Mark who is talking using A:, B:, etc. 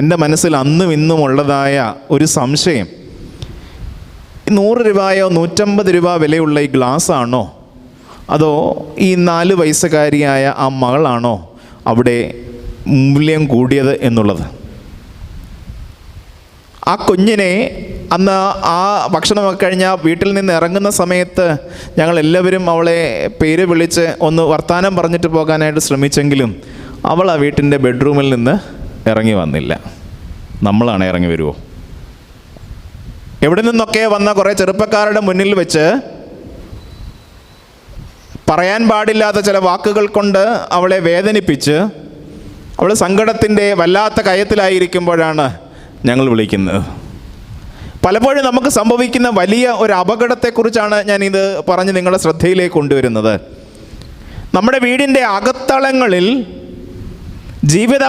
A: എൻ്റെ മനസ്സിൽ അന്നും ഇന്നും ഉള്ളതായ ഒരു സംശയം, 100 രൂപയോ 150 രൂപ വിലയുള്ള ഈ ഗ്ലാസ്സാണോ, അതോ ഈ 4 വയസ്സുകാരിയായ ആ മകളാണോ അവിടെ മൂല്യം കൂടിയത് എന്നുള്ളത്. ആ കുഞ്ഞിനെ അന്ന് ആ ഭക്ഷണമൊക്കെ കഴിഞ്ഞാൽ വീട്ടിൽ നിന്ന് ഇറങ്ങുന്ന സമയത്ത് ഞങ്ങളെല്ലാവരും അവളെ പേര് വിളിച്ച് ഒന്ന് വർത്തമാനം പറഞ്ഞിട്ട് പോകാനായിട്ട് ശ്രമിച്ചെങ്കിലും അവൾ ആ വീട്ടിൻ്റെ ബെഡ്റൂമിൽ നിന്ന് ഇറങ്ങി വന്നില്ല. നമ്മളാണ് ഇറങ്ങി വരുമോ? എവിടെ നിന്നൊക്കെ വന്ന കുറേ ചെറുപ്പക്കാരുടെ മുന്നിൽ വെച്ച് പറയാൻ പാടില്ലാത്ത ചില വാക്കുകൾ കൊണ്ട് അവളെ വേദനിപ്പിച്ച് അവൾ സങ്കടത്തിൻ്റെ വല്ലാത്ത കയത്തിലായിരിക്കുമ്പോഴാണ് ഞങ്ങൾ വിളിക്കുന്നത്. പലപ്പോഴും നമുക്ക് സംഭവിക്കുന്ന വലിയ ഒരു അപകടത്തെക്കുറിച്ചാണ് ഞാനിത് പറഞ്ഞ് നിങ്ങളുടെ ശ്രദ്ധയിലേക്ക് കൊണ്ടുവരുന്നത്. നമ്മുടെ വീടിൻ്റെ അകത്തളങ്ങളിൽ ജീവിത